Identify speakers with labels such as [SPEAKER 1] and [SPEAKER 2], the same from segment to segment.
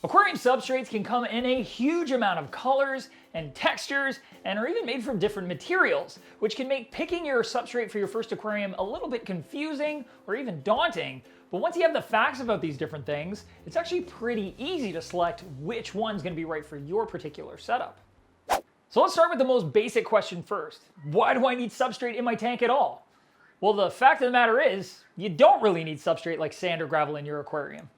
[SPEAKER 1] Aquarium substrates can come in a huge amount of colors and textures and are even made from different materials, which can make picking your substrate for your first aquarium a little bit confusing or even daunting. But once you have the facts about these different things, it's actually pretty easy to select which one's going to be right for your particular setup. So let's start with the most basic question first. Why do I need substrate in my tank at all? Well, the fact of the matter is, you don't really need substrate like sand or gravel in your aquarium.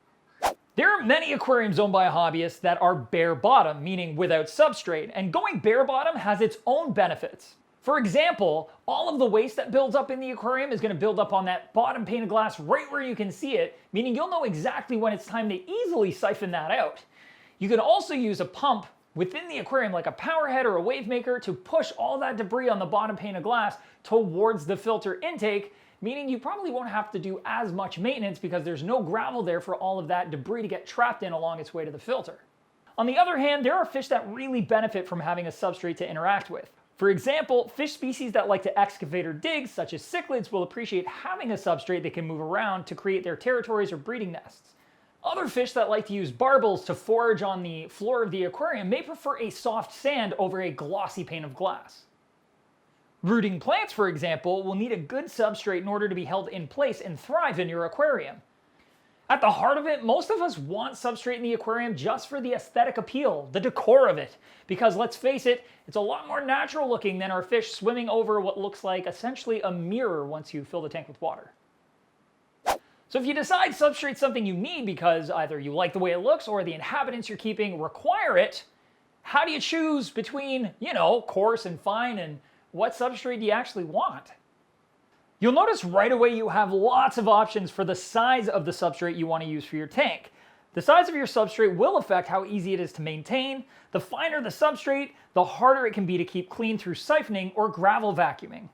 [SPEAKER 1] There are many aquariums owned by hobbyists that are bare bottom, meaning without substrate, and going bare bottom has its own benefits. For example, all of the waste that builds up in the aquarium is going to build up on that bottom pane of glass right where you can see it, meaning you'll know exactly when it's time to easily siphon that out. You can also use a pump within the aquarium like a power head or a wave maker to push all that debris on the bottom pane of glass towards the filter intake, meaning you probably won't have to do as much maintenance because there's no gravel there for all of that debris to get trapped in along its way to the filter. On the other hand, there are fish that really benefit from having a substrate to interact with. For example, fish species that like to excavate or dig, such as cichlids, will appreciate having a substrate they can move around to create their territories or breeding nests. Other fish that like to use barbels to forage on the floor of the aquarium may prefer a soft sand over a glossy pane of glass. Rooting plants, for example, will need a good substrate in order to be held in place and thrive in your aquarium. At the heart of it, most of us want substrate in the aquarium just for the aesthetic appeal, the decor of it. Because let's face it, it's a lot more natural looking than our fish swimming over what looks like essentially a mirror once you fill the tank with water. So if you decide substrate's something you need because either you like the way it looks or the inhabitants you're keeping require it, how do you choose between, coarse and fine, and what substrate do you actually want? You'll notice right away you have lots of options for the size of the substrate you want to use for your tank. The size of your substrate will affect how easy it is to maintain. The finer the substrate, the harder it can be to keep clean through siphoning or gravel vacuuming.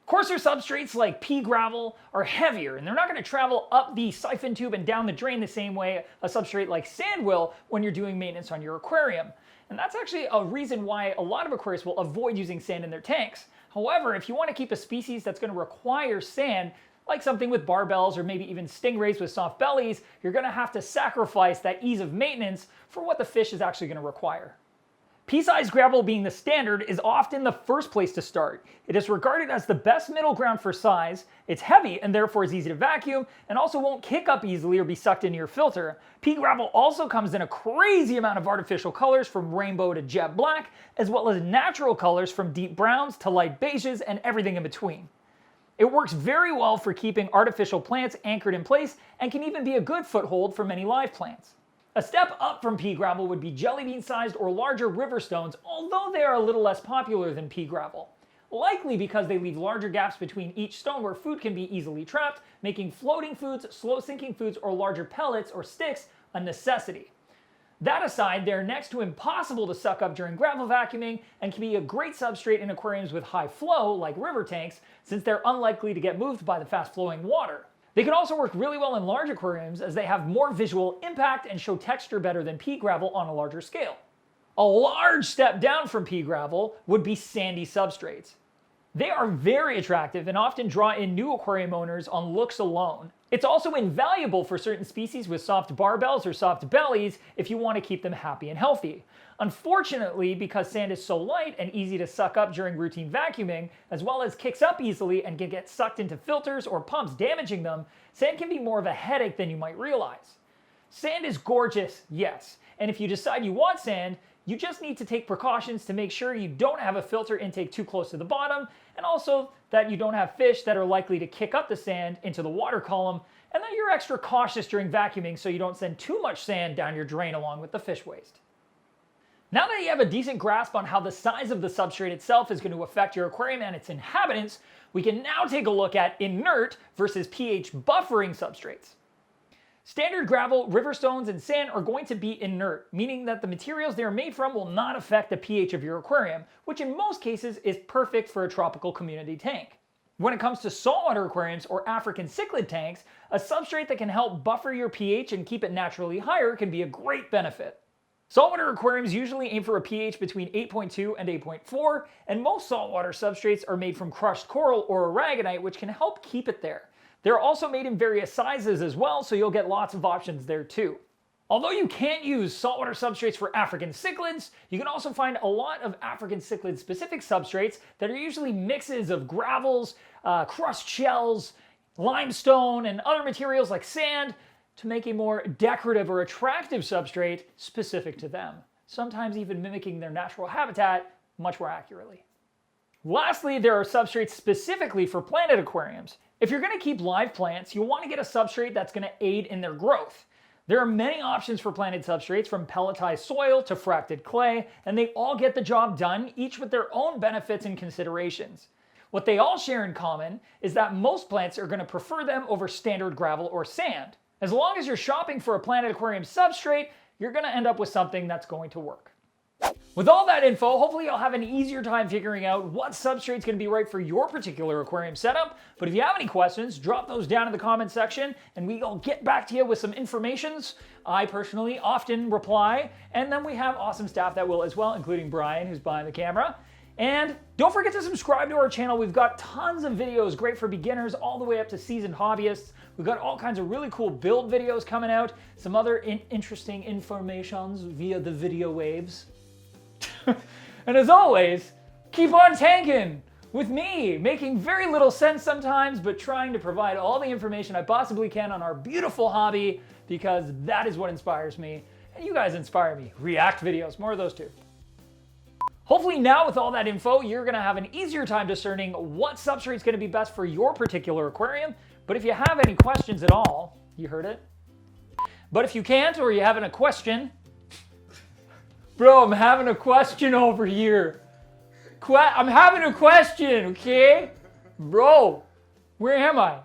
[SPEAKER 1] Coarser substrates like pea gravel are heavier, and they're not going to travel up the siphon tube and down the drain the same way a substrate like sand will when you're doing maintenance on your aquarium. And that's actually a reason why a lot of aquarists will avoid using sand in their tanks. However, if you want to keep a species that's going to require sand, like something with barbels or maybe even stingrays with soft bellies, you're going to have to sacrifice that ease of maintenance for what the fish is actually going to require. Pea-sized gravel being the standard is often the first place to start. It is regarded as the best middle ground for size. It's heavy and therefore is easy to vacuum and also won't kick up easily or be sucked into your filter. Pea gravel also comes in a crazy amount of artificial colors from rainbow to jet black, as well as natural colors from deep browns to light beiges and everything in between. It works very well for keeping artificial plants anchored in place and can even be a good foothold for many live plants. A step up from pea gravel would be jelly bean sized or larger river stones, although they are a little less popular than pea gravel. Likely because they leave larger gaps between each stone where food can be easily trapped, making floating foods, slow sinking foods, or larger pellets or sticks a necessity. That aside, they're next to impossible to suck up during gravel vacuuming and can be a great substrate in aquariums with high flow, like river tanks, since they're unlikely to get moved by the fast flowing water. They can also work really well in large aquariums as they have more visual impact and show texture better than pea gravel on a larger scale. A large step down from pea gravel would be sandy substrates. They are very attractive and often draw in new aquarium owners on looks alone. It's also invaluable for certain species with soft barbels or soft bellies if you want to keep them happy and healthy. Unfortunately, because sand is so light and easy to suck up during routine vacuuming, as well as kicks up easily and can get sucked into filters or pumps damaging them, sand can be more of a headache than you might realize. Sand is gorgeous, yes, and if you decide you want sand, you just need to take precautions to make sure you don't have a filter intake too close to the bottom, and also that you don't have fish that are likely to kick up the sand into the water column, and that you're extra cautious during vacuuming so you don't send too much sand down your drain along with the fish waste. Now that you have a decent grasp on how the size of the substrate itself is going to affect your aquarium and its inhabitants, we can now take a look at inert versus pH buffering substrates. Standard gravel, river stones, and sand are going to be inert, meaning that the materials they are made from will not affect the pH of your aquarium, which in most cases is perfect for a tropical community tank. When it comes to saltwater aquariums or African cichlid tanks, a substrate that can help buffer your pH and keep it naturally higher can be a great benefit. Saltwater aquariums usually aim for a pH between 8.2 and 8.4, and most saltwater substrates are made from crushed coral or aragonite, which can help keep it there. They're also made in various sizes as well, so you'll get lots of options there too. Although you can't use saltwater substrates for African cichlids, you can also find a lot of African cichlid specific substrates that are usually mixes of gravels, crushed shells, limestone, and other materials like sand to make a more decorative or attractive substrate specific to them, sometimes even mimicking their natural habitat much more accurately. Lastly, there are substrates specifically for planted aquariums. If you're going to keep live plants, you want to get a substrate that's going to aid in their growth. There are many options for planted substrates, from pelletized soil to fracted clay, and they all get the job done, each with their own benefits and considerations. What they all share in common is that most plants are going to prefer them over standard gravel or sand. As long as you're shopping for a planted aquarium substrate, you're going to end up with something that's going to work. With all that info, hopefully you'll have an easier time figuring out what substrate is going to be right for your particular aquarium setup. But if you have any questions, drop those down in the comment section and we'll get back to you with some informations. I personally often reply, and then we have awesome staff that will as well, including Brian, who's behind the camera. And don't forget to subscribe to our channel. We've got tons of videos great for beginners all the way up to seasoned hobbyists. We've got all kinds of really cool build videos coming out, some other interesting informations via the video waves. And as always, keep on tanking with me, making very little sense sometimes, but trying to provide all the information I possibly can on our beautiful hobby, because that is what inspires me. And you guys inspire me. React videos, more of those too. Hopefully now with all that info, you're going to have an easier time discerning what substrate is going to be best for your particular aquarium. But if you have any questions at all, you heard it. But if you can't, or you having a question, bro, I'm having a question over here. I'm having a question, okay? Bro, where am I?